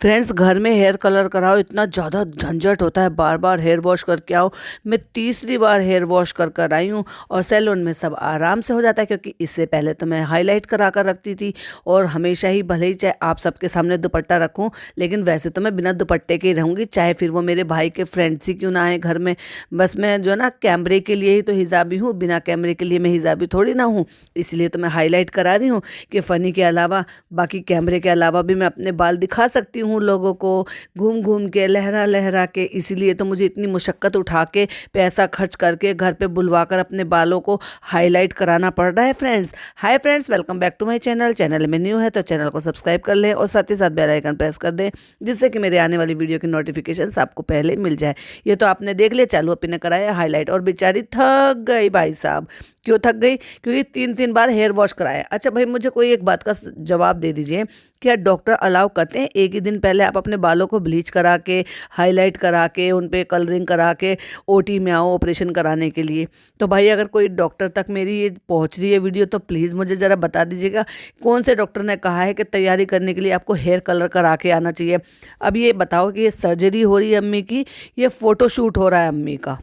Friends, घर में hair colour कराओ इतना ज़्यादा झंझट होता है, बार बार हेयर वॉश करके आओ। मैं तीसरी बार हेयर वॉश कर कर आई हूँ और सैलून में सब आराम से हो जाता है, क्योंकि इससे पहले तो मैं हाईलाइट करा कर रखती थी। और हमेशा ही, भले ही चाहे आप सबके सामने दुपट्टा रखूँ, लेकिन वैसे तो मैं बिना दुपट्टे के ही रहूँगी, चाहे फिर वो मेरे भाई के फ्रेंड्स ही क्यों ना आए घर में। बस मैं जो है ना, कैमरे के लिए ही तो हिजाबी हूँ, बिना कैमरे के लिए मैं हिजाबी थोड़ी ना हूँ। इसलिए तो मैं हाईलाइट करा रही हूँ कि फ़नी के अलावा, बाकी कैमरे के अलावा भी मैं अपने बाल दिखा सकती हूँ लोगों को, घूम घूम के, लहरा लहरा के। इसीलिए तो मुझे इतनी मुशक्क़त उठा के, पैसा खर्च करके घर पे बुलवा कर अपने बालों को हाईलाइट कराना पड़ रहा है। Friends, hi friends, welcome back to my channel. Channel में न्यू है तो चैनल को सब्सक्राइब कर लें और साथ ही साथ बेल आइकन प्रेस कर दें, जिससे कि मेरे आने वाली वीडियो की नोटिफिकेशन आपको पहले मिल जाए। ये तो आपने देख लिया, चालू अपी ने कराया हाईलाइट और बेचारी थक गई भाई साहब। क्यों थक गई? क्योंकि 3 3 बार हेयर वॉश कराया। अच्छा भाई, मुझे कोई एक बात का जवाब दे दीजिए, क्या डॉक्टर अलाउ करते हैं एक ही दिन पहले आप अपने बालों को ब्लीच करा के, हाईलाइट करा के, उन पे कलरिंग करा के ओटी में आओ ऑपरेशन कराने के लिए? तो भाई, अगर कोई डॉक्टर तक मेरी ये पहुंच रही है वीडियो, तो प्लीज़ मुझे ज़रा बता दीजिएगा, कौन से डॉक्टर ने कहा है कि तैयारी करने के लिए आपको हेयर कलर करा के आना चाहिए? अब ये बताओ कि ये सर्जरी हो रही है अम्मी की, ये फ़ोटोशूट हो रहा है अम्मी का?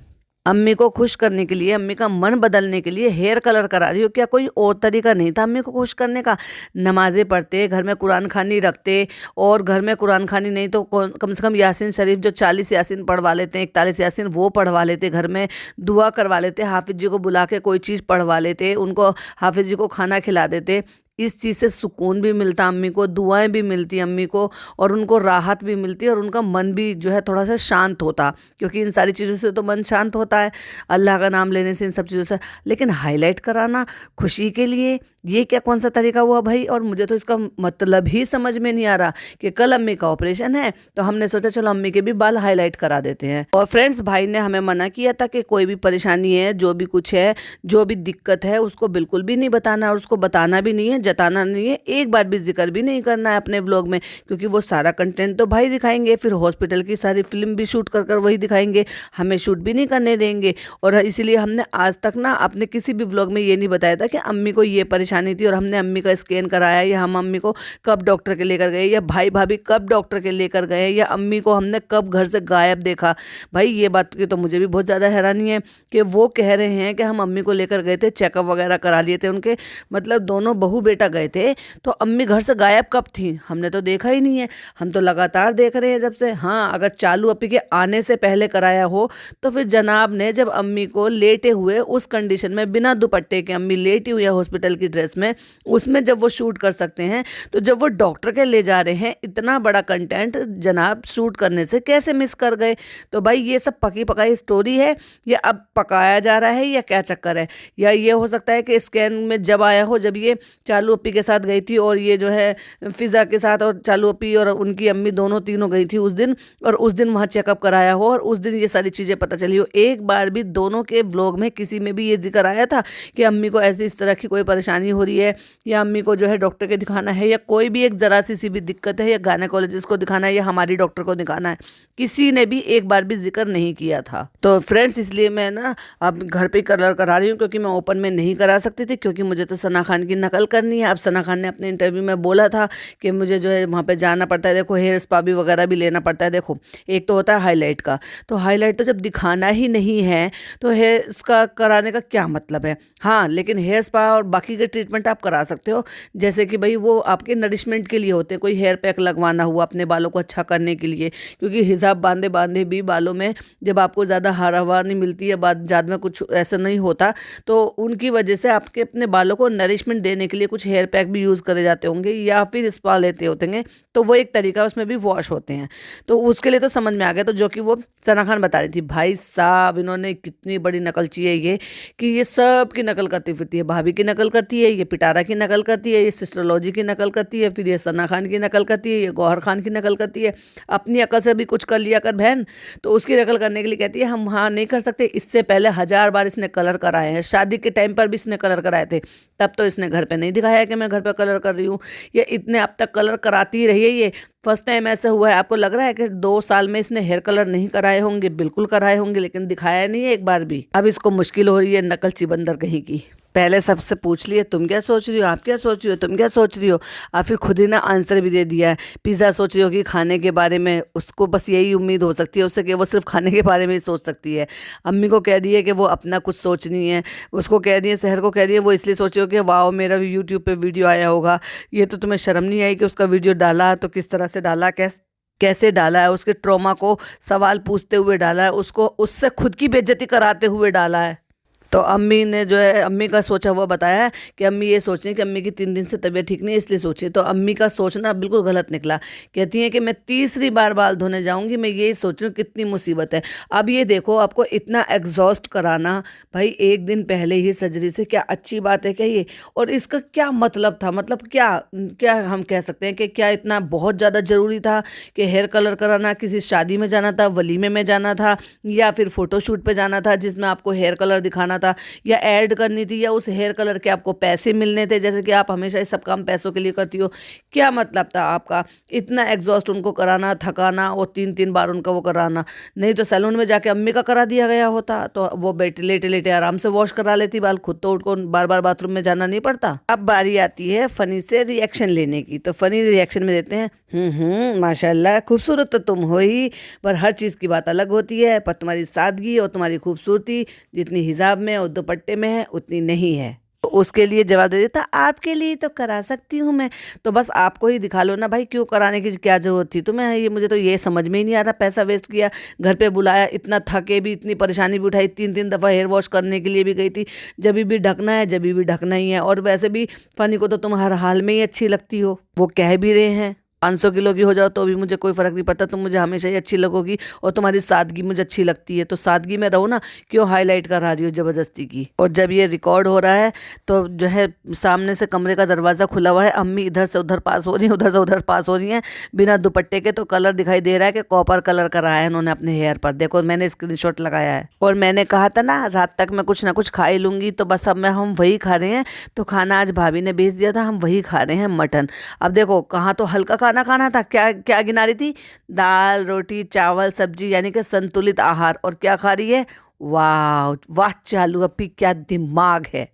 अम्मी को खुश करने के लिए, अम्मी का मन बदलने के लिए हेयर कलर करा रही हो क्या? कोई और तरीका नहीं था अम्मी को खुश करने का? नमाज़ें पढ़ते, घर में कुरान खानी रखते, और घर में कुरान खानी नहीं तो कम से कम यासीन शरीफ जो 40 यासीन पढ़वा लेते हैं, 41 यासीन, वो पढ़वा लेते, घर में दुआ करवा लेते, हाफिज जी को बुला के कोई चीज़ पढ़वा लेते, उनको हाफिज जी को खाना खिला देते। इस चीज़ से सुकून भी मिलता अम्मी को, दुआएं भी मिलती अम्मी को, और उनको राहत भी मिलती, और उनका मन भी जो है थोड़ा सा शांत होता, क्योंकि इन सारी चीज़ों से तो मन शांत होता है, अल्लाह का नाम लेने से, इन सब चीज़ों से। लेकिन हाईलाइट कराना खुशी के लिए, ये क्या कौन सा तरीका हुआ भाई? और मुझे तो इसका मतलब ही समझ में नहीं आ रहा कि कल अम्मी का ऑपरेशन है, तो हमने सोचा चलो अम्मी के भी बाल हाईलाइट करा देते हैं। और फ्रेंड्स, भाई ने हमें मना किया था कि कोई भी परेशानी है, जो भी कुछ है, जो भी दिक्कत है, उसको बिल्कुल भी नहीं बताना, और उसको बताना भी नहीं है, जताना नहीं है, एक बार भी जिक्र भी नहीं करना है अपने व्लॉग में, क्योंकि वो सारा कंटेंट तो भाई दिखाएंगे, फिर हॉस्पिटल की सारी फिल्म भी शूट कर कर वही दिखाएंगे, हमें शूट भी नहीं करने देंगे। और इसीलिए हमने आज तक ना अपने किसी भी व्लॉग में ये नहीं बताया था कि अम्मी को ये परेशानी थी और हमने अम्मी का स्कैन कराया, या हम अम्मी को कब डॉक्टर के लेकर गए, या भाई भाभी कब डॉक्टर के लेकर गए, या अम्मी को हमने कब घर से गायब देखा। भाई, ये बात की तो मुझे भी बहुत ज़्यादा हैरानी है कि वो कह रहे हैं कि हम अम्मी को लेकर गए थे, चेकअप वगैरह करा लिए थे उनके, मतलब दोनों बहू बेटा गए थे, तो अम्मी घर से गायब कब थी? हमने तो देखा ही नहीं है। हम तो लगातार देख रहे हैं जब से। हाँ, अगर चालू अपी के आने से पहले कराया हो, तो फिर जनाब ने जब अम्मी को लेटे हुए उस कंडीशन में, बिना दुपट्टे के अम्मी लेटी हुई है हॉस्पिटल की ड्रेस में, उसमें जब वो शूट कर सकते हैं, तो जब वो डॉक्टर के ले जा रहे हैं, इतना बड़ा कंटेंट जनाब शूट करने से कैसे मिस कर गए? तो भाई, ये सब पकी पकाई स्टोरी है, या अब पकाया जा रहा है, या क्या चक्कर है? या ये हो सकता है कि स्कैन में जब आया हो, जब ये चालू अपी के साथ गई थी, और ये जो है फिज़ा के साथ, और चालू अपी और उनकी अम्मी दोनों तीनों गई थी उस दिन, और उस दिन वहाँ चेकअप कराया हो, और उस दिन ये सारी चीज़ें पता चली हो। एक बार भी दोनों के व्लॉग में किसी में भी ये जिक्र आया था कि अम्मी को ऐसी इस तरह की कोई परेशानी हो रही है, या अम्मी को जो है डॉक्टर के दिखाना है, या कोई भी एक ज़रा सी भी दिक्कत है, या गायनेकोलॉजिस्ट को दिखाना है, या हमारी डॉक्टर को दिखाना है? किसी ने भी एक बार भी जिक्र नहीं किया था। तो फ्रेंड्स, इसलिए मैं ना अब घर पे कलर करा रही हूँ, क्योंकि मैं ओपन में नहीं करा सकती थी, क्योंकि मुझे तो सना खान की नकल करनी है। अब सना खान ने अपने इंटरव्यू में बोला था कि मुझे जो है वहाँ पे जाना पड़ता है, देखो हेयर स्पा भी वगैरह भी लेना पड़ता है। देखो, एक तो होता है हाईलाइट का, तो हाईलाइट तो जब दिखाना ही नहीं है, तो हेयर इसका कराने का क्या मतलब है? हाँ, लेकिन हेयर स्पा और बाकी के ट्रीटमेंट आप करा सकते हो, जैसे कि भाई वो आपके नरिशमेंट के लिए होते हैं, कोई हेयर पैक लगवाना हुआ अपने बालों को अच्छा करने के लिए, क्योंकि हिजाब बांधे बांधे भी बालों में जब आपको ज़्यादा हवा नहीं मिलती है, बाद ज़्यादा में कुछ ऐसा नहीं होता, तो उनकी वजह से आपके अपने बालों को नरिशमेंट देने के लिए कुछ हेयर पैक भी यूज़ करे जाते होंगे, या फिर स्पा लेते होते हैं, तो वो एक तरीका, उसमें भी वॉश होते हैं। तो उसके लिए तो समझ में आ गया, तो जो कि वो सना खान बता रही थी। भाई साहब, इन्होंने कितनी बड़ी नकलची है ये, कि ये सब की नकल करती फिरती है। भाभी की नकल करती है, ये पिटारा की नकल करती है, ये सिस्टरोलॉजी की नकल करती है, फिर ये सना खान की नकल करती है, ये गौहर खान की नकल करती है। अपनी अकल से भी कुछ कर लिया कर बहन, तो उसकी नकल करने के लिए कहती है हम हाँ नहीं कर सकते। इससे पहले 1000 बार इसने कलर कराए हैं, शादी के टाइम पर भी इसने कलर कराए थे, तब तो इसने घर पे नहीं दिखाया कि मैं घर पे कलर कर रही हूँ। ये इतने अब तक कलर कराती ही रही है। ये फर्स्ट टाइम ऐसा हुआ है? आपको लग रहा है कि 2 साल में इसने हेयर कलर नहीं कराए होंगे? बिल्कुल कराए होंगे, लेकिन दिखाया नहीं है एक बार भी। अब इसको मुश्किल हो रही है, नकलची बंदर कहीं की। पहले सबसे पूछ लिए तुम क्या सोच रही हो, आप क्या सोच रही हो, तुम क्या सोच रही हो, और फिर खुद ही ना आंसर भी दे दिया है। पिज़्ज़ा सोच रही हो कि खाने के बारे में, उसको बस यही उम्मीद हो सकती है उससे कि वो सिर्फ खाने के बारे में ही सोच सकती है। अम्मी को कह दिए कि वो अपना कुछ सोच नहीं है, उसको कह दिए, शहर को कह दिए वो इसलिए सोच रही हो कि वाह मेरा यूट्यूब पे वीडियो आया होगा। ये तो तुम्हें शर्म नहीं आई कि उसका वीडियो डाला तो किस तरह से डाला, कैसे डाला है, उसके ट्रॉमा को सवाल पूछते हुए डाला है, उसको उससे खुद की बेइज्जती कराते हुए डाला है। तो अम्मी ने जो है अम्मी का सोचा हुआ बताया है कि अम्मी ये सोच रही हैं कि अम्मी की 3 दिन से तबीयत ठीक नहीं है इसलिए सोची। तो अम्मी का सोचना बिल्कुल गलत निकला। कहती हैं कि मैं तीसरी बार बाल धोने जाऊंगी, मैं यही सोच रही हूँ कितनी मुसीबत है। अब ये देखो, आपको इतना एग्जॉस्ट कराना भाई 1 दिन पहले ही सर्जरी से, क्या अच्छी बात है क्या ये? और इसका क्या मतलब था, मतलब क्या क्या हम कह सकते हैं कि क्या इतना बहुत ज़्यादा ज़रूरी था कि हेयर कलर कराना? किसी शादी में जाना था, वलीमे में जाना था, या फिर फोटोशूट पे जाना था जिसमें आपको हेयर कलर दिखाना था, या ऐड करनी थी, या उस हेयर कलर के आपको पैसे मिलने थे, जैसे कि आप हमेशा ये सब काम पैसों के लिए करती हो? क्या मतलब था आपका इतना एग्जॉस्ट उनको कराना, थकाना, और 3 3 बार उनका वो कराना? नहीं तो सैलून में जाके अम्मी का करा दिया गया होता तो वो बैठे लेटे लेटे आराम से वॉश करा लेती बाल, खुद तो उनको बार बार बाथरूम में जाना नहीं पड़ता। अब बारी आती है फनी से रिएक्शन लेने की। तो फनी रिएक्शन में देते हैं, माशाल्लाह खूबसूरत तो तुम हो ही, पर हर चीज़ की बात अलग होती है, पर तुम्हारी सादगी और तुम्हारी खूबसूरती जितनी हिजाब में और दुपट्टे में है उतनी नहीं है। तो उसके लिए जवाब दे देता, आपके लिए तो करा सकती हूँ मैं, तो बस आपको ही दिखा लो ना भाई, क्यों कराने की क्या ज़रूरत थी तुम्हें? ये मुझे तो ये समझ में ही नहीं आ रहा, पैसा वेस्ट किया, घर पे बुलाया, इतना थके भी, इतनी परेशानी भी उठाई, 3 3 दफ़ा हेयर वॉश करने के लिए भी गई थी, जब भी ढकना है जब भी ढकना ही है। और वैसे भी फनी को तो तुम हर हाल में ही अच्छी लगती हो, वो कह भी रहे हैं 500 किलो की हो जाओ तो भी मुझे कोई फ़र्क नहीं पड़ता, तुम मुझे हमेशा ही अच्छी लगोगी, और तुम्हारी सादगी मुझे अच्छी लगती है, तो सादगी में रहो ना, क्यों हाईलाइट करा रही हो ज़बरदस्ती की? और जब ये रिकॉर्ड हो रहा है तो जो है सामने से कमरे का दरवाज़ा खुला हुआ है, अम्मी इधर से उधर पास हो रही हैं, उधर से उधर पास हो रही हैं बिना दुपट्टे के। तो कलर दिखाई दे रहा है कि कॉपर कलर कराया है उन्होंने अपने हेयर पर, देखो मैंने स्क्रीनशॉट लगाया है। और मैंने कहा था ना रात तक मैं कुछ ना कुछ खा ही लूँगी, तो बस अब मैं हम वही खा रहे हैं। तो खाना आज भाभी ने भेज दिया था, हम वही खा रहे हैं, मटन। अब देखो, कहाँ तो हल्का खाना खाना था, क्या क्या गिना रही थी, दाल रोटी चावल सब्जी, यानी कि संतुलित आहार, और क्या खा रही है, वाह वाह चालू अपी, क्या दिमाग है,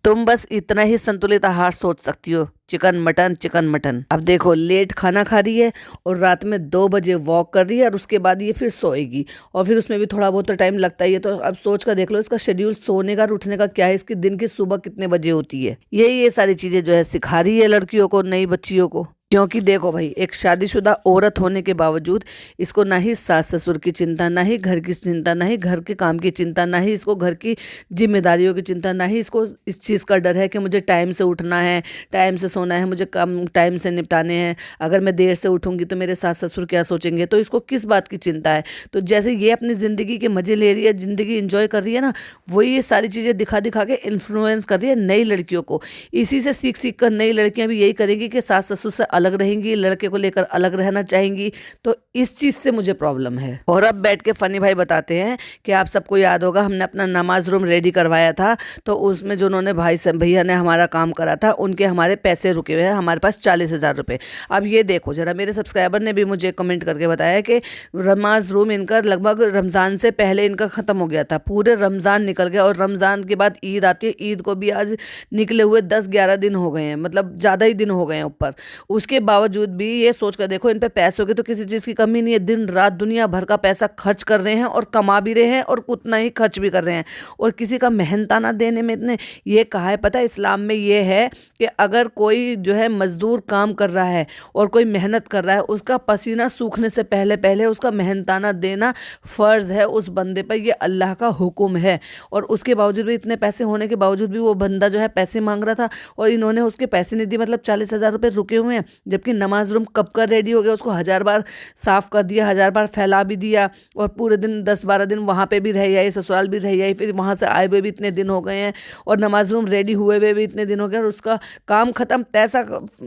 तुम बस इतना ही संतुलित आहार सोच सकती हो, चिकन मटन चिकन मटन। अब देखो, लेट खाना खा रही है और रात में 2 बजे वॉक कर रही है, और उसके बाद ये फिर सोएगी, और फिर उसमें भी थोड़ा बहुत तो टाइम लगता ही है। तो अब सोच कर देख लो इसका शेड्यूल सोने का और उठने का क्या है, इसकी दिन की सुबह कितने बजे होती है। ये सारी चीजें जो है सिखा रही है लड़कियों को, नई बच्चियों को। क्योंकि देखो भाई, एक शादीशुदा औरत होने के बावजूद इसको ना ही सास ससुर की चिंता, ना ही घर की चिंता, ना ही घर के काम की चिंता, ना ही इसको घर की जिम्मेदारियों की चिंता, ना ही इसको इस चीज़ का डर है कि मुझे टाइम से उठना है, टाइम से सोना है, मुझे काम टाइम से निपटाने हैं, अगर मैं देर से उठूंगी तो मेरे सास ससुर क्या सोचेंगे। तो इसको किस बात की चिंता है? तो जैसे ये अपनी ज़िंदगी के मज़े ले रही है, ज़िंदगी इंजॉय कर रही है ना, वही ये सारी चीज़ें दिखा दिखा के इन्फ्लुएंस कर रही है नई लड़कियों को। इसी से सीख सीख कर नई लड़कियां भी यही करेंगी कि सास ससुर से अलग रहेंगी, लड़के को लेकर अलग रहना चाहेंगी। तो इस चीज़ से मुझे प्रॉब्लम है। और अब बैठ के फनी भाई बताते हैं कि आप सबको याद होगा, हमने अपना नमाज रूम रेडी करवाया था, तो उसमें जो उन्होंने भैया ने हमारा काम करा था, उनके हमारे पैसे रुके हुए हैं, हमारे पास 40,000 रुपये। अब ये देखो जरा, मेरे सब्सक्राइबर ने भी मुझे कमेंट करके बताया कि नमाज रूम इनका लगभग रमज़ान से पहले इनका ख़त्म हो गया था, पूरे रमज़ान निकल गया, और रमज़ान के बाद ईद आती है, ईद को भी आज निकले हुए 10 11 दिन हो गए हैं, मतलब ज़्यादा ही दिन हो गए हैं ऊपर। उसके बावजूद भी ये सोच कर देखो, इन पे पैसों की तो किसी चीज़ की कमी नहीं है, दिन रात दुनिया भर का पैसा खर्च कर रहे हैं, और कमा भी रहे हैं, और उतना ही खर्च भी कर रहे हैं, और किसी का मेहनताना देने में इतने। ये कहा है पता है इस्लाम में, ये है कि अगर कोई जो है मजदूर काम कर रहा है और कोई मेहनत कर रहा है, उसका पसीना सूखने से पहले पहले उसका मेहनताना देना फ़र्ज़ है उस बंदे पर, ये अल्लाह का हुक्म है। और उसके बावजूद भी, इतने पैसे होने के बावजूद भी वो बंदा जो है पैसे मांग रहा था, और इन्होंने उसके पैसे नहीं दिए, मतलब 40,000 रुपये रुके हुए हैं, जबकि नमाज रूम कब का रेडी हो गया, उसको 1000 बार साफ़ कर दिया, 1000 बार फैला भी दिया, और पूरे दिन 10 12 दिन वहाँ पे भी रह आई, ससुराल भी रह आई, फिर वहाँ से आए हुए भी इतने दिन हो गए हैं, और नमाज रूम रेडी हुए हुए भी इतने दिन हो गए, और उसका काम ख़त्म, पैसा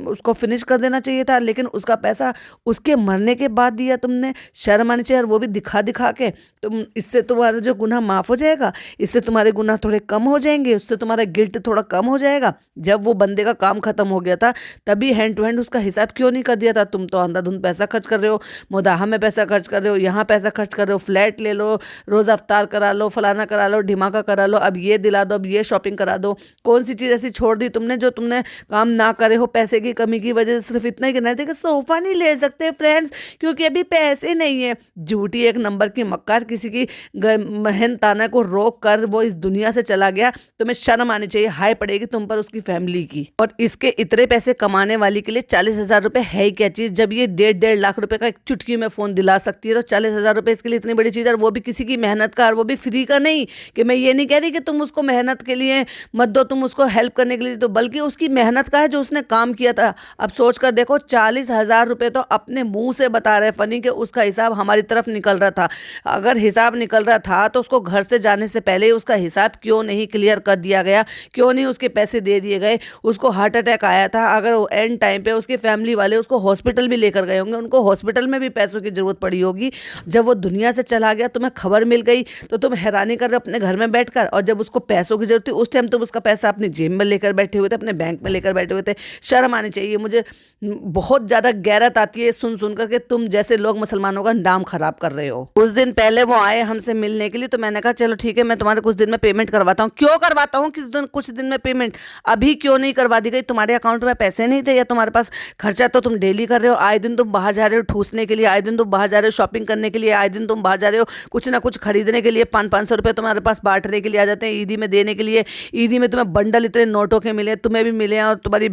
उसको फिनिश कर देना चाहिए था, लेकिन उसका पैसा उसके मरने के बाद दिया तुमने। शर्म आनी चाहिए, और वो भी दिखा दिखा के। तुम इससे तुम्हारा जो गुनाह माफ़ हो जाएगा, इससे तुम्हारे गुनाह थोड़े कम हो जाएंगे, उससे तुम्हारा गिल्ट थोड़ा कम हो जाएगा। जब वो बंदे का काम ख़त्म हो गया था, तभी हैंड टू हैंड उसका हिसाब क्यों नहीं कर दिया था? तुम तो अंधाधुंध पैसा खर्च कर रहे हो, मुदाहा में पैसा खर्च कर रहे हो, यहाँ पैसा खर्च कर रहे हो, फ्लैट ले लो, रोज अफ्तार करा लो, फलाना करा लो, ढिमाका करा लो, अब ये दिला दो, अब ये शॉपिंग करा दो। कौन सी चीज़ ऐसी छोड़ दी तुमने जो तुमने काम ना करे हो पैसे की कमी की वजह से? सिर्फ इतना ही कहना है कि सोफा नहीं ले सकते फ्रेंड्स क्योंकि अभी पैसे नहीं है। झूठी एक नंबर की मक्कार, किसी की मेहनताना को रोक कर वो इस दुनिया से चला गया। तुम्हें शर्म आनी चाहिए, हाय पड़ेगी तुम पर उसकी फैमिली की। और इसके इतने पैसे कमाने वाली के लिए 40,000 रुपए है ही क्या चीज? जब ये 1.5 लाख रुपए का एक चुटकी में फोन दिला सकती है तो 40,000 रुपए इसके लिए इतनी बड़ी चीज है, और वो भी किसी की मेहनत का, और वो भी फ्री का नहीं। कि मैं ये नहीं कह रही कि तुम उसको मेहनत के लिए मत दो, तुम उसको हेल्प करने के लिए दो, बल्कि उसकी मेहनत का है जो उसने काम किया था। अब सोच कर देखो, 40,000 रुपए तो अपने मुंह से बता रहे फनी कि उसका हिसाब हमारी तरफ निकल रहा था। अगर हिसाब निकल रहा था तो उसको घर से जाने से पहले उसका हिसाब क्यों नहीं क्लियर कर दिया गया? क्यों नहीं उसके पैसे दे दिए गए? उसको हार्ट अटैक आया था, अगर एंड टाइम पे उसकी फैमिली वाले उसको हॉस्पिटल भी लेकर गए होंगे, उनको हॉस्पिटल में भी पैसों की जरूरत पड़ी होगी। जब वो दुनिया से चला गया, तुम्हें खबर मिल गई तो तुम हैरानी कर रहे हो अपने घर में बैठकर, और जब उसको पैसों की जरूरत थी उस टाइम तुम उसका पैसा अपनी जेब में लेकर बैठे हुए थे, अपने बैंक में लेकर बैठे हुए थे। शर्म आनी चाहिए। मुझे बहुत ज्यादा गैरत आती है सुन सुनकर के तुम जैसे लोग मुसलमानों का नाम खराब कर रहे हो। कुछ दिन पहले वो आए हमसे मिलने के लिए, तो मैंने कहा चलो ठीक है, मैं तुम्हारे कुछ दिन में पेमेंट करवाता हूँ। क्यों करवाता हूँ कुछ दिन में पेमेंट? अभी क्यों नहीं करवा दी गई? तुम्हारे अकाउंट में पैसे नहीं थे, या तुम्हारे पास खर्चा तो तुम डेली कर रहे हो? आए दिन तुम बाहर जा रहे हो ठूसने के लिए, आए दिन तुम बाहर जा रहे हो शॉपिंग करने के लिए, आए दिन तुम बाहर जा रहे हो कुछ ना कुछ खरीदने के लिए। 500 रुपये तुम्हारे पास बांटने के लिए आ जाते हैं, ईदी में देने के लिए। ईदी में तुम्हें बंडल इतने नोटों के मिले, तुम्हें भी मिले और तुम्हारी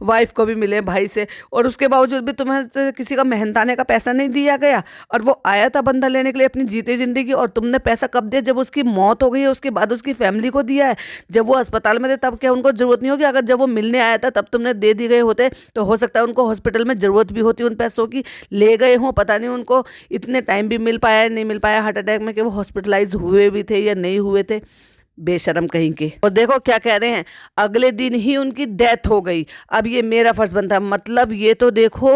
वाइफ को भी मिले भाई से, और उसके बावजूद भी तुम्हें किसी का मेहनताने का पैसा नहीं दिया गया। और वो आया था बंदा लेने के लिए अपनी जीते जिंदगी, और तुमने पैसा कब दिया? जब उसकी मौत हो गई है उसके बाद उसकी फैमिली को दिया है। जब वो अस्पताल में थे तब क्या उनको जरूरत नहीं होगी? अगर जब वो मिलने आया था तब तुमने दे दी गए होते तो हो सकता है उनको हॉस्पिटल में जरूरत भी होती उन पैसों की। ले गए हों, पता नहीं उनको इतने टाइम भी मिल पाया नहीं मिल पाया हार्ट अटैक में कि वो हॉस्पिटलाइज हुए भी थे या नहीं हुए थे। बेशरम कहीं के। और देखो क्या कह रहे हैं, अगले दिन ही उनकी डेथ हो गई। अब ये मेरा फर्ज बनता है, मतलब ये तो देखो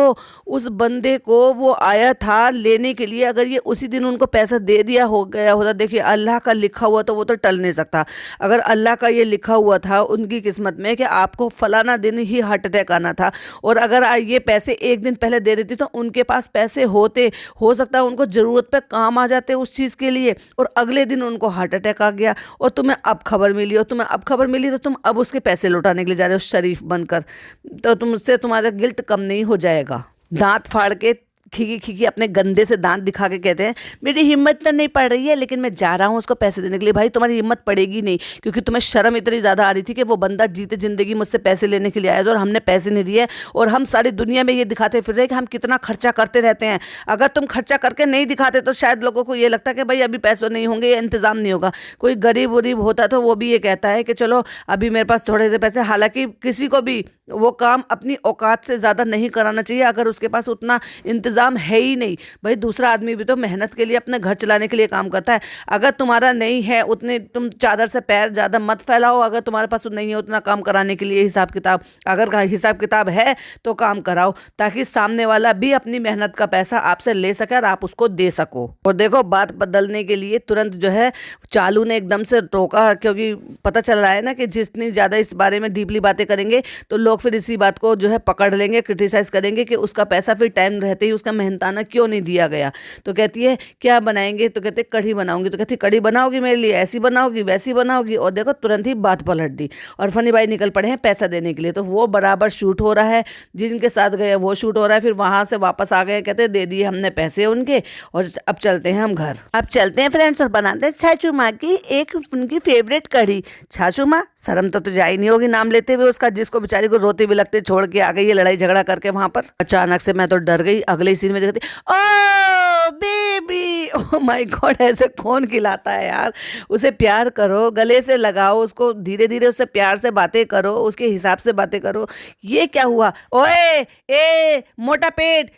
उस बंदे को वो आया था लेने के लिए, अगर ये उसी दिन उनको पैसा दे दिया हो गया होता। देखिए अल्लाह का लिखा हुआ तो वो तो टल नहीं सकता। अगर अल्लाह का ये लिखा हुआ था उनकी किस्मत में कि आपको फलाना दिन ही हार्ट अटैक आना था, और अगर ये पैसे एक दिन पहले दे देती तो उनके पास पैसे होते, हो सकता है उनको ज़रूरत पे काम आ जाते उस चीज़ के लिए, और अगले दिन उनको हार्ट अटैक आ गया। और तुम्हें अब खबर मिली, और तुम्हें अब खबर मिली तो तुम अब उसके पैसे लौटाने के लिए जा रहे हो शरीफ बनकर, तो तुमसे तुम्हारा गिल्ट कम नहीं हो जाएगा। दांत फाड़ के खीखी खीखी अपने गंदे से दांत दिखा के कहते हैं मेरी हिम्मत तो नहीं पड़ रही है लेकिन मैं जा रहा हूँ उसको पैसे देने के लिए। भाई तुम्हारी हिम्मत पड़ेगी नहीं, क्योंकि तुम्हें शर्म इतनी ज़्यादा आ रही थी कि वो बंदा जीते जिंदगी मुझसे पैसे लेने के लिए आया था और हमने पैसे नहीं दिए, और हम सारी दुनिया में ये दिखाते फिर रहे कि हम कितना खर्चा करते रहते हैं। अगर तुम खर्चा करके नहीं दिखाते तो शायद लोगों को ये लगता कि भाई अभी पैसे नहीं होंगे या इंतज़ाम नहीं होगा। कोई गरीब वरीब होता तो वो भी ये कहता है कि चलो अभी मेरे पास थोड़े से पैसे, हालांकि किसी को भी वो काम अपनी औकात से ज़्यादा नहीं कराना चाहिए अगर उसके पास उतना इंतज़ाम है ही नहीं। भाई दूसरा आदमी भी तो मेहनत के लिए अपने घर चलाने के लिए काम करता है। अगर तुम्हारा नहीं है उतने, तुम चादर से पैर ज़्यादा मत फैलाओ। अगर तुम्हारे पास नहीं है उतना काम कराने के लिए हिसाब किताब, अगर हिसाब किताब है तो काम कराओ, ताकि सामने वाला भी अपनी मेहनत का पैसा आपसे ले सके और आप उसको दे सको। और देखो बात बदलने के लिए तुरंत जो है चालू ने एकदम से रोका, क्योंकि पता चल रहा है ना कि जितनी ज़्यादा इस बारे में डीपली बातें करेंगे तो लोग फिर इसी बात को जो है पकड़ लेंगे, क्रिटिसाइज करेंगे कि उसका पैसा फिर टाइम रहते ही उसका मेहनताना क्यों नहीं दिया गया। तो कहती है क्या बनाएंगे, तो कहते कढ़ी बनाऊंगी, तो कहती कढ़ी बनाओगी मेरे लिए, ऐसी बनाओगी वैसी बनाओगी, और देखो तुरंत ही बात पलट दी। और फनी भाई निकल पड़े हैं पैसा देने के लिए, तो वो बराबर शूट हो रहा है, जिनके साथ गए वो शूट हो रहा है। फिर वहां से वापस आ गए, कहते दे दिए हमने पैसे उनके, और अब चलते हैं हम घर। अब चलते हैं फ्रेंड्स और बनाते हैं छाछू माँ की एक उनकी फेवरेट कढ़ी। छाछू माँ शर्म तो तुझे आई नहीं होगी नाम लेते हुए उसका, जिसको बेचारी को रोते भी लगते छोड़ के आ गई है लड़ाई झगड़ा करके वहां पर। अचानक से मैं तो डर गई, अगले सीन में देखती ओ बेबी, ओ माय गॉड, ऐसे कौन खिलाता है यार। उसे प्यार करो, गले से लगाओ उसको, धीरे धीरे उससे प्यार से बातें करो, उसके हिसाब से बातें करो। ये क्या हुआ, ओए ए मोटा पेट,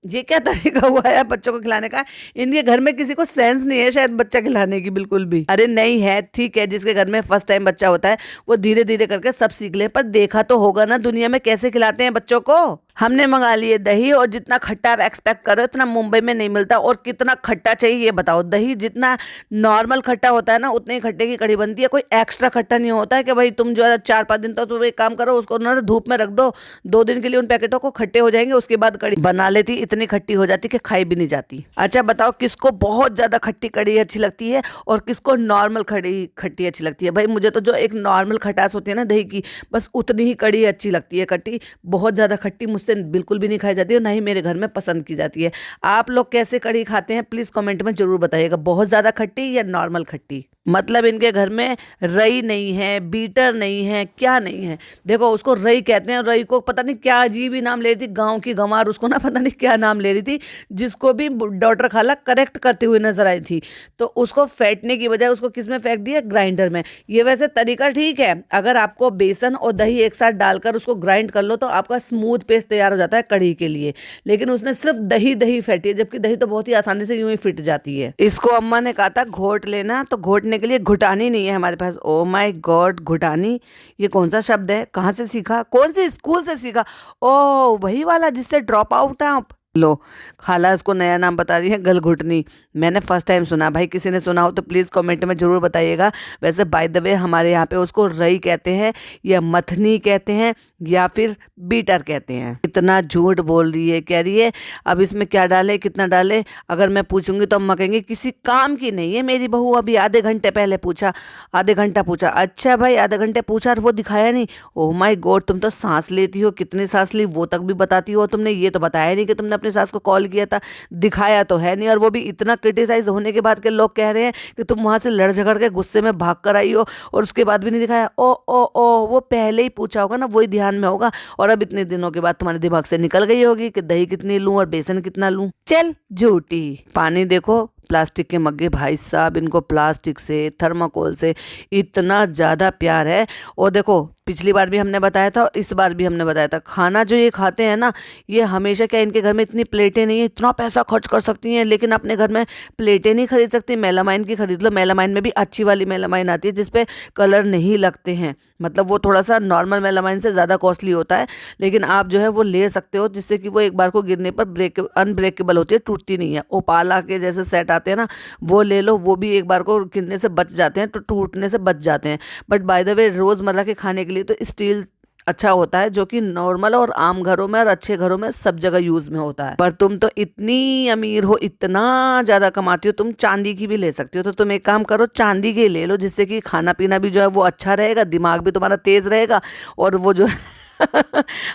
ये क्या तरीका हुआ है बच्चों को खिलाने का। इनके घर में किसी को सेंस नहीं है शायद बच्चा खिलाने की, बिल्कुल भी। अरे नहीं है, ठीक है, जिसके घर में फर्स्ट टाइम बच्चा होता है वो धीरे धीरे करके सब सीख ले, पर देखा तो होगा ना दुनिया में कैसे खिलाते हैं बच्चों को। हमने मंगा लिए दही, और जितना खट्टा आप एक्सपेक्ट करो इतना मुंबई में नहीं मिलता। और कितना खट्टा चाहिए ये बताओ, दही जितना नॉर्मल खट्टा होता है ना उतने ही खट्टे की कढ़ी बनती है, कोई एक्स्ट्रा खट्टा नहीं होता है कि भाई तुम जो है 4-5 दिन तक तो एक काम करो, उसको ना धूप में रख दो, 2 दिन के लिए उन पैकेटों को, खट्टे हो जाएंगे, उसके बाद कढ़ी बना लेती, इतनी खट्टी हो जाती कि खाई भी नहीं जाती। अच्छा बताओ किसको बहुत ज्यादा खट्टी कढ़ी अच्छी लगती है और किसको नॉर्मल कढ़ी खट्टी अच्छी लगती है। भाई मुझे तो जो एक नॉर्मल खटास होती है ना दही की, बस उतनी ही कढ़ी अच्छी लगती है। खट्टी बहुत ज़्यादा खट्टी मुझसे बिल्कुल भी नहीं खाई जाती और ना ही मेरे घर में पसंद की जाती है। आप लोग कैसे कढ़ी खाते हैं प्लीज़ कमेंट में ज़रूर बताइएगा, बहुत ज़्यादा खट्टी या नॉर्मल खट्टी। मतलब इनके घर में रई नहीं है, बीटर नहीं है, क्या नहीं है। देखो उसको रई कहते हैं, रई को पता नहीं क्या अजीब ही नाम ले रही थी, गांव की गंवार उसको ना पता नहीं क्या नाम ले रही थी, जिसको भी डॉक्टर खाला करेक्ट करते हुए नजर आई थी। तो उसको फेंटने की बजाय उसको किस में फेंक दिया, ग्राइंडर में। ये वैसे तरीका ठीक है, अगर आपको बेसन और दही एक साथ डालकर उसको ग्राइंड कर लो तो आपका स्मूथ पेस्ट तैयार हो जाता है कढ़ी के लिए। लेकिन उसने सिर्फ दही दही फेंटी है, जबकि दही तो बहुत ही आसानी से यूं ही फिट जाती है। इसको अम्मा ने कहा था घोट लेना, तो घोटने के लिए घुटानी नहीं है हमारे पास। ओ माय गॉड, घुटानी ये कौन सा शब्द है, कहाँ से सीखा, कौन से स्कूल से सीखा? ओ वही वाला जिससे ड्रॉप आउट है आप। लो खाला उसको नया नाम बता रही है, गलघुटनी। मैंने फर्स्ट टाइम सुना, भाई किसी ने सुना हो तो प्लीज़ कमेंट में ज़रूर बताइएगा। वैसे बाय द वे हमारे यहाँ पे उसको रई कहते हैं या मथनी कहते हैं या फिर बीटर कहते हैं। इतना झूठ बोल रही है, कह रही है अब इसमें क्या डाले कितना डाले। अगर मैं पूछूंगी तो अम्मा कहेंगे किसी काम की नहीं है मेरी बहू, अभी आधे घंटे पहले पूछा, आधे घंटा पूछा। अच्छा भाई आधे घंटे पूछा और वो दिखाया नहीं। ओह माय गॉड, तुम तो सांस लेती हो, कितनी सांस ली वो तक भी बताती हो। तुमने ये तो बताया नहीं कि तुमने अपनी सास को कॉल किया था, दिखाया तो है नहीं। और वो भी इतना क्रिटिसाइज होने के बाद के लोग कह रहे हैं कि तुम वहां से लड़ झगड़ के गुस्से में भाग कर आई हो और उसके बाद भी नहीं दिखाया। ओ ओ ओ, वो पहले ही पूछा होगा ना, वही ध्यान में होगा। और अब इतने दिनों के बाद तुम्हारे दिमाग से निकल गई होगी कि दही कितनी लूं और बेसन कितना लूं। चल झूठी। पानी देखो, प्लास्टिक के मग्गे, भाई साहब इनको प्लास्टिक से थर्माकोल से इतना ज़्यादा प्यार है। और देखो पिछली बार भी हमने बताया था और इस बार भी हमने बताया था, खाना जो ये खाते हैं ना, ये हमेशा क्या इनके घर में इतनी प्लेटें नहीं है, इतना पैसा खर्च कर सकती हैं लेकिन अपने घर में प्लेटें नहीं खरीद सकती। मेलामाइन की खरीद लो, मेलामाइन में भी अच्छी वाली मेलामाइन आती है जिसपे कलर नहीं लगते हैं। मतलब वो थोड़ा सा नॉर्मल मेलामाइन से ज़्यादा कॉस्टली होता है, लेकिन आप जो है वो ले सकते हो जिससे कि वो एक बार को गिरने पर अनब्रेकेबल होती है, टूटती नहीं है। ओपाला के जैसे सेट आते हैं ना, वो ले लो, वो भी एक बार को गिरने से बच जाते हैं, तो टूटने से बच जाते हैं। बट बाय द वे रोज़मर्रा के खाने के लिए तो स्टील अच्छा होता है, जो कि नॉर्मल और आम घरों में और अच्छे घरों में सब जगह यूज में होता है। पर तुम तो इतनी अमीर हो, इतना ज्यादा कमाती हो, तुम चांदी की भी ले सकती हो। तो तुम एक काम करो, चांदी की ले लो, जिससे कि खाना पीना भी जो है वो अच्छा रहेगा, दिमाग भी तुम्हारा तेज रहेगा और वो जो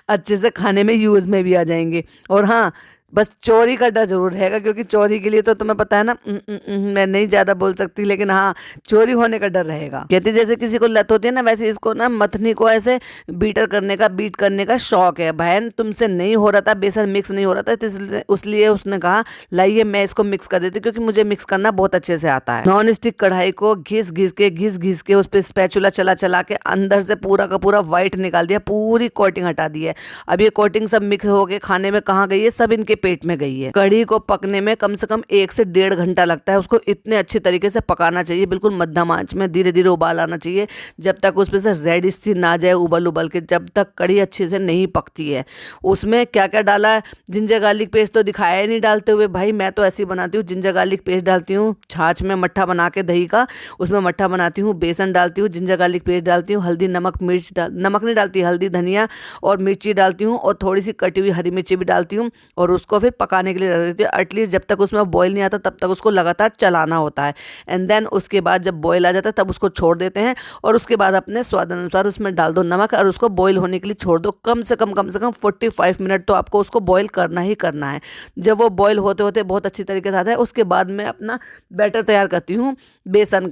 अच्छे से खाने में यूज में भी आ जाएंगे। और हाँ, बस चोरी का डर जरूर रहेगा, क्योंकि चोरी के लिए तो तुम्हें पता है ना, मैं नहीं ज्यादा बोल सकती, लेकिन हाँ चोरी होने का डर रहेगा। कहती जैसे किसी को लत होती है ना, वैसे इसको ना मथनी को ऐसे बीट करने का शौक है। बहन तुमसे नहीं हो रहा था, बेसन मिक्स नहीं हो रहा था, तो इसलिए उसने कहा लाइए मैं इसको मिक्स कर देती, क्योंकि मुझे मिक्स करना बहुत अच्छे से आता है। नॉन स्टिक कढ़ाई को घिस घिस के उस पर स्पैचुला चला चला के अंदर से पूरा का पूरा व्हाइट निकाल दिया, पूरी कोटिंग हटा दी है। अब ये कोटिंग सब मिक्स होके खाने में कहाँ गई है, सब इनके पेट में गई है। कढ़ी को पकने में कम से कम 1 से 1.5 घंटा लगता है। उसको इतने अच्छे तरीके से पकाना चाहिए, बिल्कुल मध्यम आंच में, धीरे धीरे उबाल आना चाहिए, जब तक उसमें से रेडिश सी ना जाए उबल उबल के, जब तक कढ़ी अच्छे से नहीं पकती है। उसमें क्या क्या डाला है, जिंजर गार्लिक पेस्ट तो दिखाया ही नहीं डालते हुए। भाई मैं तो ऐसी बनाती हूँ, जिंजर गार्लिक पेस्ट डालती हूँ छाछ में, मट्ठा बना के दही का, उसमें मट्ठा बनाती हूँ, बेसन डालती हूँ, जिंजर गार्लिक पेस्ट डालती हूँ, हल्दी नमक मिर्च नमक नहीं डालती, हल्दी धनिया और मिर्ची डालती हूँ, और थोड़ी सी कटी हुई हरी मिर्ची भी डालती हूँ, और उसको फिर पकाने के लिए रख देती हूँ। एटलीस्ट जब तक उसमें बॉयल नहीं आता तब तक उसको लगातार चलाना होता है। एंड देन उसके बाद जब बॉयल आ जाता है तब उसको छोड़ देते हैं, और उसके बाद अपने स्वाद अनुसार उसमें डाल दो नमक, और उसको बॉयल होने के लिए छोड़ दो। कम से कम 45 मिनट तो आपको उसको बॉयल करना ही करना है। जब वो बॉयल होते होते बहुत अच्छी तरीके से आता है, उसके बाद मैं अपना बैटर तैयार करती हूँ बेसन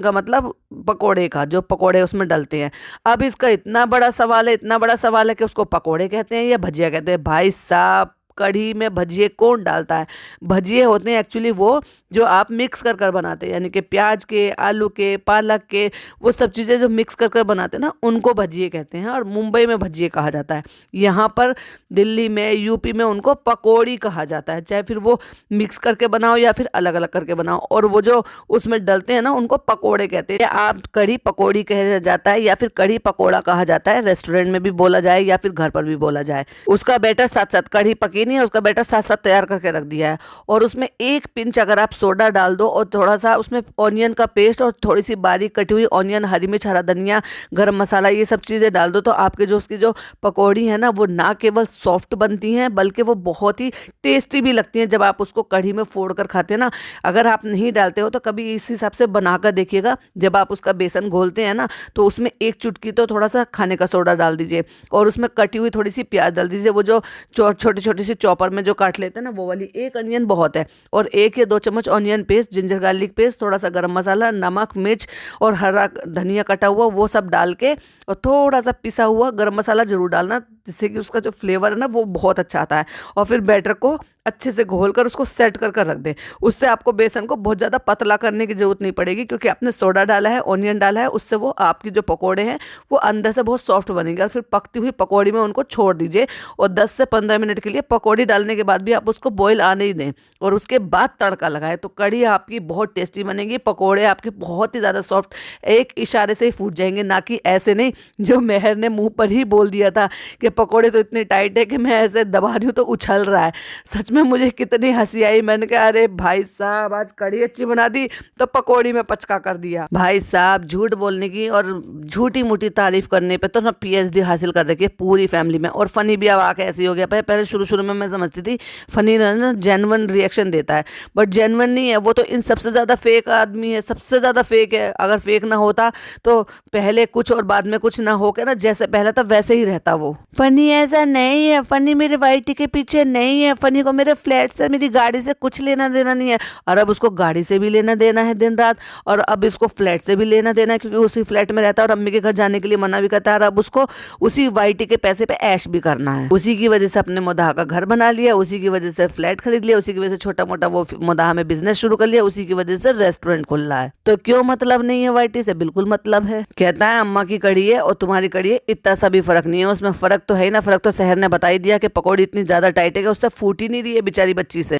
का मतलब पकोड़े का, जो पकोड़े उसमें डलते हैं। अब इसका इतना बड़ा सवाल है कि उसको पकोड़े कहते हैं या भजिया कहते हैं। भाई साहब कढ़ी में भजिए कौन डालता है? भजिए होते हैं एक्चुअली वो जो आप मिक्स कर कर बनाते हैं, यानी कि प्याज के, आलू के, पालक के, वो सब चीज़ें जो मिक्स कर कर बनाते हैं ना, उनको भजिए कहते हैं। और मुंबई में भजिए कहा जाता है। यहाँ पर दिल्ली में, यूपी में उनको पकौड़ी कहा जाता है। चाहे फिर वो मिक्स करके बनाओ या फिर अलग अलग करके बनाओ। और वो जो उसमें डलते हैं ना, उनको पकोड़े कहते हैं। आप कढ़ी पकौड़ी कहा जाता है या फिर कढ़ी पकोड़ा कहा जाता है। रेस्टोरेंट में भी बोला जाए या फिर घर पर भी बोला जाए। उसका बैटर साथ साथ, कढ़ी पकी नहीं है, उसका बैटर साथ साथ तैयार करके रख दिया है। और उसमें एक पिंच अगर आप सोडा डाल दो और थोड़ा सा उसमें ऑनियन का पेस्ट और थोड़ी सी बारीक कटी हुई ऑनियन, हरी मिर्च, हरा धनिया, गरम मसाला, ये सब चीज़ें डाल दो, तो आपके जो उसकी जो पकौड़ी है ना, वो ना केवल सॉफ्ट बनती हैं बल्कि वो बहुत ही टेस्टी भी लगती हैं जब आप उसको कढ़ी में फोड़ कर खाते हैं ना। अगर आप नहीं डालते हो तो कभी इस हिसाब से बना कर देखिएगा। जब आप उसका बेसन घोलते हैं ना, तो उसमें एक चुटकी तो थोड़ा सा खाने का सोडा डाल दीजिए और उसमें कटी हुई थोड़ी सी प्याज डाल दीजिए। वो जो छोटी छोटी सी चॉपर में जो काट लेते हैं ना, वो वाली। एक अनियन बहुत है। और 1 या 2 चम्मच onion paste, ginger garlic paste, थोड़ा सा गरम मसाला, नमक, मिर्च और हरा धनिया कटा हुआ, वो सब डाल के, और थोड़ा सा पिसा हुआ गरम मसाला जरूर डालना, जिससे कि उसका जो फ्लेवर है ना, वो बहुत अच्छा आता है। और फिर बैटर को अच्छे से घोल कर उसको सेट कर कर रख दें। उससे आपको बेसन को बहुत ज़्यादा पतला करने की ज़रूरत नहीं पड़ेगी, क्योंकि आपने सोडा डाला है, ऑनियन डाला है। उससे वो आपकी जो पकोड़े हैं वो अंदर से बहुत सॉफ्ट बनेंगे। और फिर पकती हुई पकौड़ी में उनको छोड़ दीजिए और 10 से 15 मिनट के लिए, पकौड़ी डालने के बाद भी आप उसको बॉईल आने ही दें और उसके बाद तड़का लगाएं, तो कढ़ी आपकी बहुत टेस्टी बनेगी। पकौड़े आपके बहुत ही ज़्यादा सॉफ्ट, एक इशारे से ही फूट जाएंगे, ना कि ऐसे नहीं जो मेहर ने मुँह पर ही बोल दिया था कि पकौड़े तो इतने टाइट है कि मैं ऐसे दबा रही हूँ तो उछल रहा है। सच में मुझे कितनी हंसी आई। मैंने कहा अरे भाई साहब, आज कढ़ी अच्छी बना दी तो पकौड़ी में पचका कर दिया। भाई साहब, झूठ बोलने की और झूठी मूठी तारीफ करने पे तो ना पीएचडी हासिल कर रखी है पूरी फैमिली में। और फनी भी अब आके ऐसे हो गया। पहले शुरू शुरू में मैं समझती थी फनी ना जेन्युइन रिएक्शन देता है, बट जेन्युइन नहीं है वो। तो इन सबसे ज्यादा फेक आदमी है, सबसे ज्यादा फेक है। अगर फेक ना होता तो पहले कुछ और बाद में कुछ ना होकर ना, जैसे पहले था वैसे ही रहता वो। फनी ऐसा नहीं है, फनी मेरे वाइटी के पीछे नहीं है, फनी को मेरे फ्लैट से, मेरी गाड़ी से कुछ लेना देना नहीं है। और अब उसको गाड़ी से भी लेना देना है दिन रात, और अब इसको फ्लैट से भी लेना देना है, क्योंकि उसी फ्लैट में रहता है और अम्मी के घर जाने के लिए मना भी करता है। और अब उसको उसी वाइटी के पैसे पे ऐश भी करना है। उसी की वजह से अपने मुदाह का घर बना लिया, उसी की वजह से फ्लैट खरीद लिया, उसी की वजह से छोटा मोटा वो मुदाह में बिजनेस शुरू कर लिया, उसी की वजह से रेस्टोरेंट खुल रहा है। तो क्यों मतलब नहीं है वाइटी से? बिल्कुल मतलब है। कहता है अम्मा की कड़ी है और तुम्हारी कड़ी है, इतना सा भी फर्क नहीं है उसमें। फर्क तो है ही ना। फर्क तो शहर ने बता ही दिया कि पकौड़ी इतनी ज्यादा टाइट है कि उससे फूट ही नहीं रही है बेचारी बच्ची से।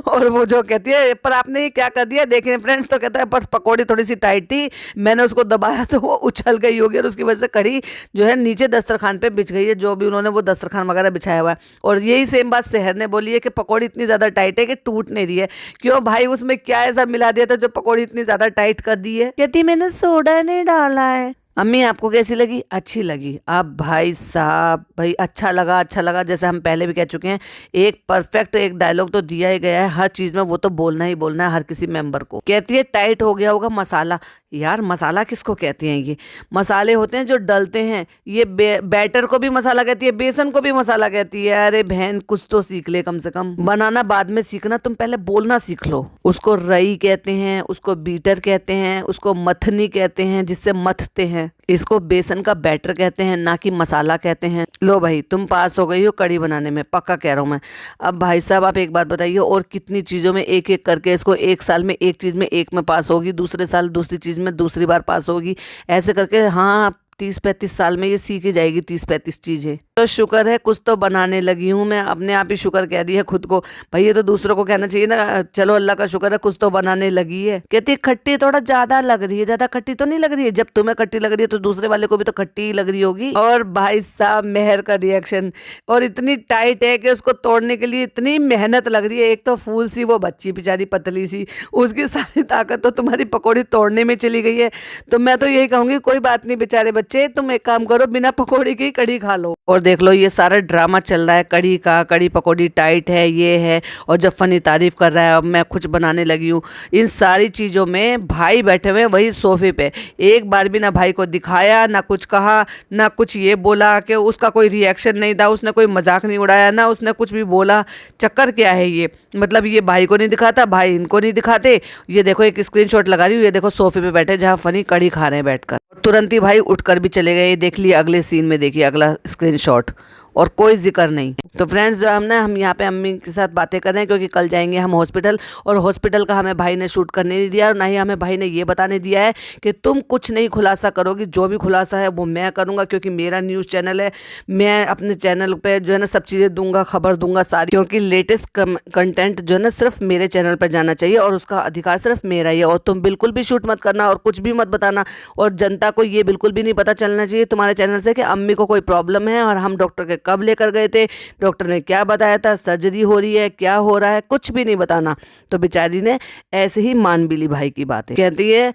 और वो जो कहती है पर आपने ये क्या कर दिया, देखें फ्रेंड्स, तो कहता है पर पकौड़ी थोड़ी सी टाइट थी, मैंने उसको दबाया तो वो उछल गई होगी और उसकी वजह से कढ़ी जो है नीचे दस्तरखान पे बिछ गई है, जो भी उन्होंने वो दस्तरखान वगैरह बिछाया हुआ है। और यही सेम बात शहर ने बोली है कि पकौड़ी इतनी ज्यादा टाइट है कि टूट नहीं रही है। क्यों भाई, उसमें क्या ऐसा मिला दिया था जो पकौड़ी इतनी ज्यादा टाइट कर दी है? कहती मैंने सोडा नहीं डाला है। अम्मी आपको कैसी लगी? अच्छी लगी। अब भाई साहब, भाई अच्छा लगा, अच्छा लगा। जैसे हम पहले भी कह चुके हैं, एक परफेक्ट एक डायलॉग तो दिया ही गया है हर चीज में, वो तो बोलना ही बोलना है हर किसी मेंबर को। कहती है टाइट हो गया होगा मसाला। यार मसाला किसको कहते हैं? ये मसाले होते हैं जो डलते हैं। ये बैटर को भी मसाला कहती है, बेसन को भी मसाला कहती है। अरे बहन, कुछ तो सीख ले कम से कम। बनाना बाद में सीखना, तुम पहले बोलना सीख लो। उसको रई कहते हैं, उसको बीटर कहते हैं, उसको मथनी कहते हैं जिससे मथते हैं। इसको बेसन का बैटर कहते हैं, ना कि मसाला कहते हैं। लो भाई, तुम पास हो गई हो कढ़ी बनाने में, पक्का कह रहा हूं मैं। अब भाई साहब आप एक बात बताइए, और कितनी चीजों में एक एक करके इसको, एक साल में एक चीज में एक में पास होगी, दूसरे साल दूसरी चीज में दूसरी बार पास होगी, ऐसे करके हाँ 30-35 साल में ये सीख ही जाएगी 30-35 चीजें। तो शुक्र है कुछ तो बनाने लगी हूँ मैं। अपने आप ही शुक्र कह रही है खुद को। भाई ये तो दूसरों को कहना चाहिए ना, चलो अल्लाह का शुक्र है कुछ तो बनाने लगी है। कहती खट्टी थोड़ा ज्यादा लग रही है। ज्यादा खट्टी तो नहीं लग रही है? जब तुम्हें खट्टी लग रही है तो दूसरे वाले को भी तो खट्टी ही लग रही होगी। और भाई साहब मेहर का रिएक्शन, और इतनी टाइट है कि उसको तोड़ने के लिए इतनी मेहनत लग रही है। एक तो फूल सी वो बच्ची बेचारी पतली सी, उसकी सारी ताकत तो तुम्हारी पकौड़ी तोड़ने में चली गई है। तो मैं तो यही कहूंगी, कोई बात नहीं बेचारे बच्चे, तुम एक काम करो, बिना पकौड़ी की कढ़ी खा लो। और देख लो ये सारा ड्रामा चल रहा है कढ़ी का, कढ़ी पकौड़ी टाइट है, ये है, और जब फनी तारीफ कर रहा है, अब मैं कुछ बनाने लगी हूँ। इन सारी चीज़ों में भाई बैठे हुए वही सोफे पे, एक बार भी ना भाई को दिखाया, ना कुछ कहा, ना कुछ ये बोला कि उसका कोई रिएक्शन नहीं था, उसने कोई मजाक नहीं उड़ाया, ना उसने कुछ भी बोला। चक्कर क्या है ये? मतलब ये भाई को नहीं दिखाता, भाई इनको नहीं दिखाते। ये देखो एक स्क्रीनशॉट लगा रही हूँ, ये देखो सोफे पे बैठे जहाँ फनी कढ़ी खा रहे हैं बैठकर। तुरंत ही भाई उठकर भी चले गए। देख लिया अगले सीन में, देखिए अगला स्क्रीनशॉट, और कोई जिक्र नहीं। तो फ्रेंड्स जो हम यहाँ पे अम्मी के साथ बातें कर रहे हैं क्योंकि कल जाएंगे हम हॉस्पिटल, और हॉस्पिटल का हमें भाई ने शूट करने नहीं दिया और ना ही हमें भाई ने ये बताने दिया है कि तुम कुछ नहीं खुलासा करोगी, जो भी खुलासा है वो मैं करूँगा, क्योंकि मेरा न्यूज़ चैनल है। मैं अपने चैनल पे जो है ना सब चीज़ें दूंगा, खबर दूंगा सारी, क्योंकि लेटेस्ट कंटेंट जो है ना सिर्फ मेरे चैनल पर जाना चाहिए और उसका अधिकार सिर्फ मेरा ही है। और तुम बिल्कुल भी शूट मत करना और कुछ भी मत बताना, और जनता को ये बिल्कुल भी नहीं पता चलना चाहिए तुम्हारे चैनल से कि अम्मी को कोई प्रॉब्लम है और हम डॉक्टर के कब लेकर गए थे, डॉक्टर ने क्या बताया था, सर्जरी हो रही है, क्या हो रहा है, कुछ भी नहीं बताना। तो बेचारी ने ऐसे ही मान भी ली भाई की बातें। कहती है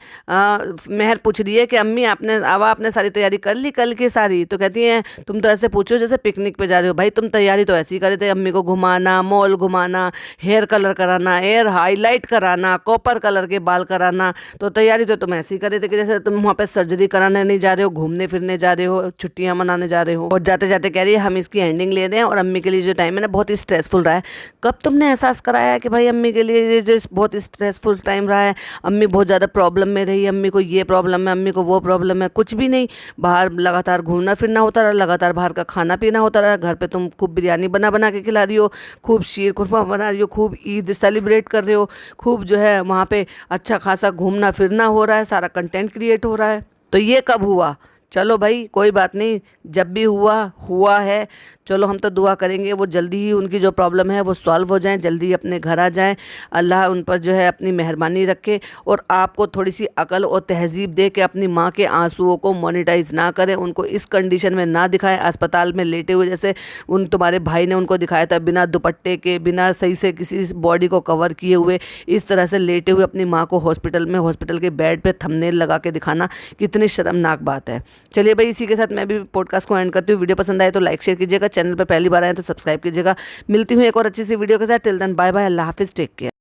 मेहर पूछ रही है कि अम्मी आपने सारी तैयारी कर ली कल की सारी? तो कहती है तुम तो ऐसे पूछो जैसे पिकनिक पे जा रहे हो। भाई तुम तैयारी तो ऐसी करे थे, अम्मी को घुमाना, मॉल घुमाना, हेयर कलर कराना, हेयर हाईलाइट कराना, कॉपर कलर के बाल कराना। तो तैयारी तो तुम ऐसी करे थे कि जैसे तुम वहाँ पे सर्जरी कराने नहीं जा रहे हो, घूमने फिरने जा रहे हो, छुट्टियां मनाने जा रहे हो। और जाते जाते कह रही है हम इसकी एंडिंग ले रहे हैं और अम्मी के लिए जो टाइम है ना बहुत ही स्ट्रेसफुल रहा है। कब तुमने एहसास कराया कि भाई अम्मी के लिए ये जो बहुत स्ट्रेसफुल टाइम रहा है, अम्मी बहुत ज़्यादा प्रॉब्लम में रही, अम्मी को ये प्रॉब्लम है, अम्मी को वो प्रॉब्लम है? कुछ भी नहीं। बाहर लगातार घूमना फिरना होता रहा, लगातार बाहर का खाना पीना होता रहा, घर पे तुम खूब बिरयानी बना बना के खिला रही हो, खूब शीर खुरमा बना रही हो, खूब ईद सेलिब्रेट कर रहे हो, खूब जो है वहाँ पे अच्छा खासा घूमना फिरना हो रहा है, सारा कंटेंट क्रिएट हो रहा है। तो ये कब हुआ? चलो भाई कोई बात नहीं, जब भी हुआ है। चलो हम तो दुआ करेंगे वो जल्दी ही उनकी जो प्रॉब्लम है वो सॉल्व हो जाए, जल्दी अपने घर आ जाएं। अल्लाह उन पर जो है अपनी मेहरबानी रखे और आपको थोड़ी सी अकल और तहजीब दे के अपनी माँ के आंसुओं को मोनेटाइज ना करें, उनको इस कंडीशन में ना दिखाएं अस्पताल में लेटे हुए, जैसे तुम्हारे भाई ने उनको दिखाया था, बिना दुपट्टे के, बिना सही से किसी बॉडी को कवर किए हुए, इस तरह से लेटे हुए अपनी माँ को हॉस्पिटल के बेड पे थंबनेल लगा के दिखाना कितनी शर्मनाक बात है। चलिए भाई इसी के साथ मैं भी पॉडकास्ट को एंड करती हूँ। वीडियो पसंद आए तो लाइक शेयर कीजिएगा, चैनल पर पहली बार आए तो सब्सक्राइब कीजिएगा। मिलती हूँ एक और अच्छी सी वीडियो के साथ। टिल देन बाय बाय, अल्लाह हाफिज़, टेक केयर।